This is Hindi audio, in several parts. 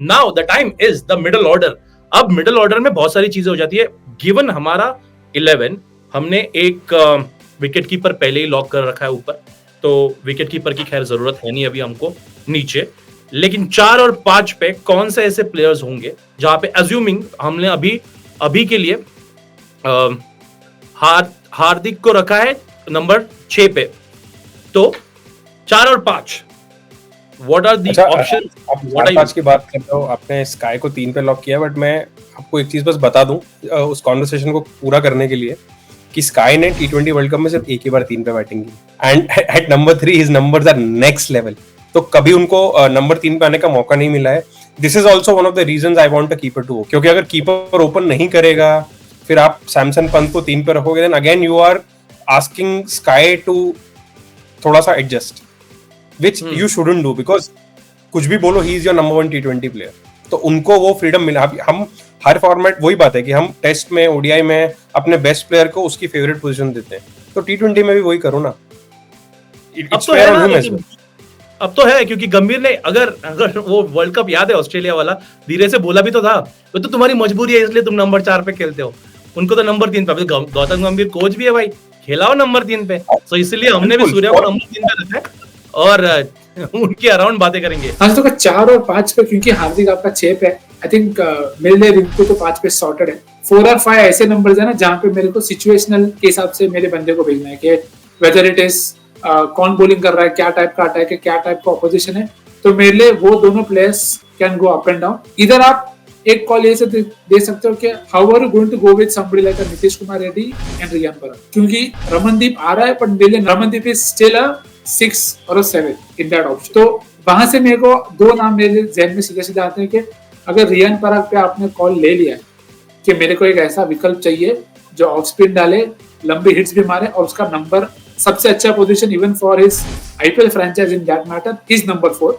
Now the time is the middle order. अब मिडल ऑर्डर में बहुत सारी चीजें हो जाती है। गिवन हमारा 11, हमने एक विकेट कीपर पहले ही लॉक कर रखा है ऊपर, तो विकेट कीपर की खैर जरूरत है नहीं अभी हमको नीचे। लेकिन 4 और 5 पे कौन से ऐसे प्लेयर्स होंगे जहां पे अज्यूमिंग हमने अभी के लिए हार्दिक को रखा है नंबर 6 पे, तो 4 और 5 व्हाट आर द ऑप्शन? आप 4-5 की बात कर रहे हो, आपने स्काई को 3 पे लॉक किया, बट मैं आपको एक चीज बस बता दूं उस कॉन्वर्सेशन को पूरा करने के लिए कि स्काई ने T20 वर्ल्ड कप में सिर्फ एक ही बार 3 पे बैटिंग की and at number 3 his numbers are next level. तो कभी उनको नंबर 3 पे आने का मौका नहीं मिला है। This is also one of the reasons I want a keeper too, क्योंकि अगर कीपर ओपन नहीं करेगा फिर आप सैमसन पंत को 3 पे रखोगे, then again you are asking Sky to थोड़ा सा adjust, which you shouldn't do, because कुछ भी बोलो he is your number 1 T20 player, तो उनको वो फ्रीडम मिला। हम हर फॉर्मेट वही बात है कि हम टेस्ट में, ओडीआई में अपने बेस्ट प्लेयर को उसकी फेवरेट पोजीशन देते हैं, तो T20 में भी वही करो ना। अब तो है क्योंकि गंभीर ने अगर वो वर्ल्ड कप याद है ऑस्ट्रेलिया वाला, धीरे से बोला भी तो था, तो तुम्हारी मजबूरी है इसलिए तुम नंबर 4 पे खेलते हो, उनको तो नंबर 3 पे। गौतम गंभीर कोच भी है भाई, खेलाओ नंबर 3 पे, तो इसलिए हमने भी सूर्या को नंबर 3 पे रखा है और उनके अराउंड बातें करेंगे। हाँ, तो 4 और 5 पे, क्योंकि हार्दिक आपका 6 पे, आई थिंक मेरे लिए रिंकू तो 5 पे सॉर्टेड है। 4 और 5 ऐसे नंबर्स है ना जहाँ पे मेरे को सिचुएशनल के हिसाब से मेरे बंदे को भेजना है कि वेदर इट इज कौन बॉलिंग कर रहा है, क्या टाइप का अटैक है, क्या टाइप का ऑपोजिशन है, तो मेरे लिए वो दोनों players can go up and down. इधर आप एक कॉल ये से दे सकते हो कि how are you going to go with somebody like Nitish Kumar Reddy and Riyan Parag, क्योंकि रमनदीप आ रहा है, पर मेरे लिए रमनदीप इज स्टिल अ 6 और 7 इन दैट ऑप्शन। तो वहां से मेरे को दो नाम मेरे जहन में सीधे सीधे आते हैं कि अगर रियान पराग पे आपने कॉल ले लिया कि मेरे को एक ऐसा विकल्प चाहिए जो ऑफ स्पिन डाले, लंबी हिट्स भी मारे, और उसका नंबर सबसे अच्छा position even for his IPL franchise in that matter is number 4,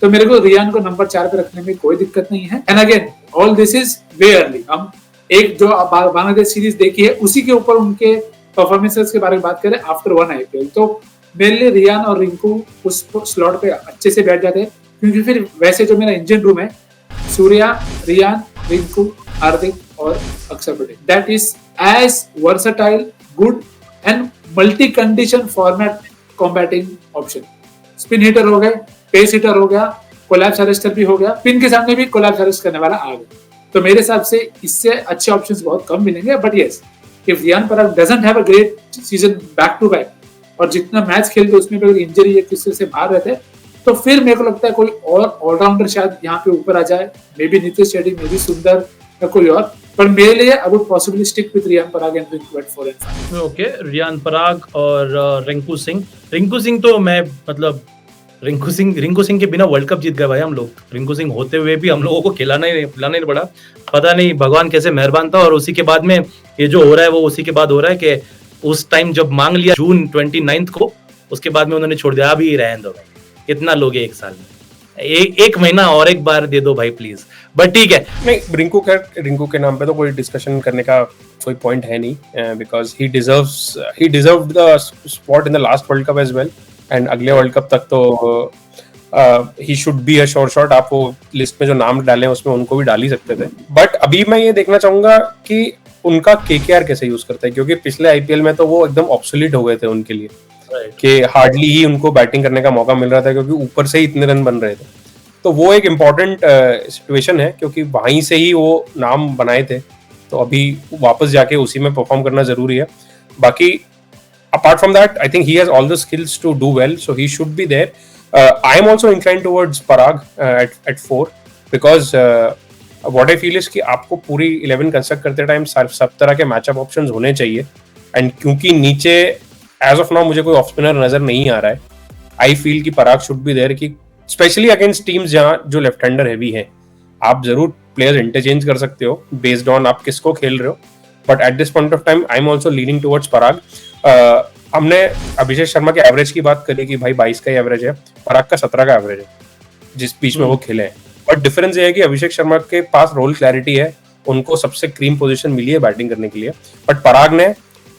तो मेरे को रियान को नंबर 4 पे रखने में कोई दिक्कत नहीं है। And again all this is way early. हम एक जो बांग्लादेश सीरीज देखी है उसी के ऊपर उनके परफॉर्मेंसेस के बारे में बात करें आफ्टर 1 आईपीएल, तो मेरे लिए रियान और रिंकू उस स्लॉट पे अच्छे से बैठ जाते हैं, क्योंकि फिर वैसे जो मेरा इंजन रूम है सूर्या, रियान, रिंकू, हार्दिक और Axar Patel, that is as versatile, good and multi condition format combatting option. Spin hitter हो गए, पेस हिटर हो गया, कोलैप्स अरेस्टर भी हो गया, पिन के सामने भी कोलैप्स अरेस्ट करने वाला आ गया, तो मेरे हिसाब से इससे अच्छे ऑप्शंस बहुत कम मिलेंगे। But yes, if Riyan Parag doesn't have a great season back to back, और जितना मैच खेलते उसमें भी अगर इंजरी या किसी से बाहर रहते, तो फिर मेरे को लगता है कोई और ऑलराउंडर शायद यहाँ पे ऊपर आ जाए, maybe Nitish Reddy, maybe Sundar या कोई और, पर मेरे लिए I would possibly stick with Riyan Parag and Rinku at 4 and 5। Okay, Riyan Parag और रिंकू सिंह तो मैं मतलब रिंकू सिंह के बिना वर्ल्ड कप जीत गए भाई हम लोग। रिंकू सिंह होते हुए भी हम लोगों को पिलाना नहीं पड़ा, पता नहीं भगवान कैसे मेहरबान था। और उसी के बाद में ये जो हो रहा है वो उसी के बाद हो रहा है कि उस टाइम जब मांग लिया जून 29 को, उसके बाद में उन्होंने छोड़ दिया। अभी रहने दो भाई, कितना लोगे एक साल में, एक महीना और एक बार दे दो भाई प्लीज। बट ठीक है, नहीं, रिंकू के नाम पे तो कोई डिस्कशन करने का कोई पॉइंट है नहीं, because he deserved the spot in the last World Cup as well, and अगले वर्ल्ड कप तक तो ही should be a sure shot. आप वो लिस्ट में जो नाम डाले हैं उसमें उनको भी डाल ही सकते थे। बट अभी मैं ये देखना चाहूंगा कि उनका केकेआर कैसे यूज करता है, क्योंकि पिछले आईपीएल में तो वो एकदम ऑब्सोलीट हो गए थे उनके लिए, कि हार्डली ही उनको बैटिंग करने का मौका मिल रहा था, क्योंकि ऊपर से ही इतने रन बन रहे थे। तो वो एक इम्पॉर्टेंट सिचुएशन है, क्योंकि वहीं से ही वो नाम बनाए थे, तो अभी वापस जाके उसी में परफॉर्म करना जरूरी है। बाकी apart from that, I think he has all the skills to do well, so he should be there. I am also inclined towards Parag at 4, because what I feel is कि आपको पूरी 11 कंस्ट्रक्ट करते टाइम सब तरह के मैचअप ऑप्शंस होने चाहिए, एंड क्योंकि नीचे एज ऑफ नाउ मुझे कोई ऑफ स्पिनर नजर नहीं आ रहा है, आई फील कि पराग शुड बी देयर, कि स्पेशली अगेंस्ट टीम्स जहाँ जो लेफ्ट हैंडर हैवी है। आप जरूर प्लेयर्स इंटरचेंज कर सकते हो बेस्ड ऑन आप किसको खेल रहे हो, but at this point of time I am also leaning towards Parag. हमने अभिषेक शर्मा के एवरेज की बात करी कि भाई 22 का एवरेज है, पराग का 17 का एवरेज है जिस बीच में वो खेले हैं। बट डिफरेंस ये है कि अभिषेक शर्मा के पास रोल क्लैरिटी है, उनको सबसे क्रीम पोजीशन मिली है बैटिंग करने के लिए, बट पराग ने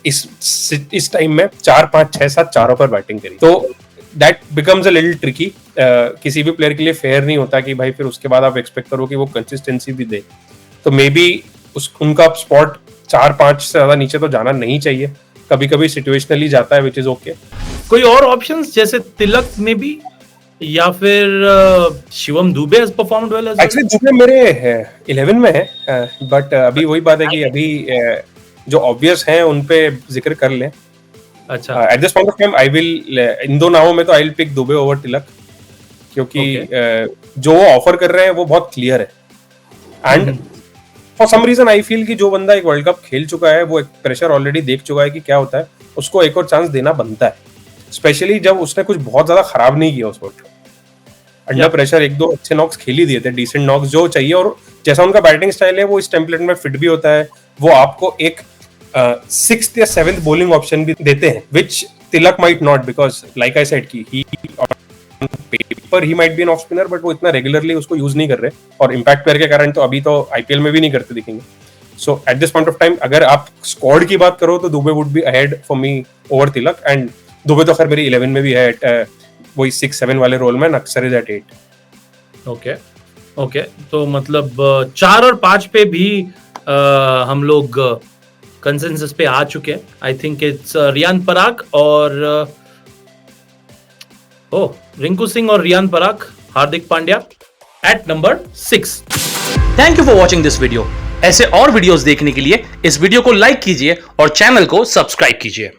इस टाइम में 4 5 6 7 चारों पर बैटिंग करी। तो that becomes a little tricky. किसी भी प्लेयर के लिए फेयर नहीं होता कि भाई फिर उसके बाद आप एक्सपेक्ट करो कि वो कंसिस्टेंसी भी दे। तो मे बी उनका स्पॉट 4-5 से ज्यादा नीचे तो जाना नहीं चाहिए, कभी कभी सिचुएशनली जाता है, विच इज ओके। कोई और ऑप्शंस जैसे तिलक में भी, या फिर Shivam Dube has performed well as well? Actually Dube मेरे 11 में है, बट अभी वही बात है कि अभी जो ऑब्वियस हैं उन पे जिक्र कर लें। अच्छा, at this point of time I will, इन दो नामों में तो I will pick Dube over Tilak, क्योंकि जो वो ऑफर कर रहे हैं वो बहुत क्लियर है। And for some reason I feel कि जो बंदा एक वर्ल्ड कप खेल चुका है, वो एक प्रेशर ऑलरेडी देख चुका है कि क्या होता है, उसको एक और चांस देना बनता है, स्पेशली जब उसने कुछ बहुत ज्यादा खराब नहीं किया उस वर्ल्ड कप। अंडर प्रेशर 1-2 अच्छे नॉक्स खेल ही दिए थे, डिसेंट नॉक्स जो चाहिए, और जैसा उनका बैटिंग स्टाइल है वो इस टेम्पलेट में फिट भी होता है। वो आपको एक 6th या 7th बॉलिंग ऑप्शन भी देते हैं, which Tilak might not, because like I said कि ही पेपर he might be an off spinner, but वो इतना रेगुलरली उसको यूज नहीं कर रहे, और इम्पैक्ट प्लेयर के कारण तो अभी तो आईपीएल में भी नहीं करते दिखेंगे। So at this point of time अगर आप स्क्वाड की बात करो तो Dube would be ahead for me over Tilak, and Dube तो खैर मेरी 11 में भी है वही 6-7 वाले रोल में, अक्सर इज एट 8। ओके, तो मतलब 4 और 5 पे भी हम लोग कंसेंसस पे आ चुके हैं। I think it's Riyan Parag और रिंकू सिंह और Riyan Parag, Hardik Pandya at number 6। Thank you for watching this video. ऐसे और वीडियोस देखने के लिए इस वीडियो को लाइक कीजिए और चैनल को सब्सक्राइब कीजिए।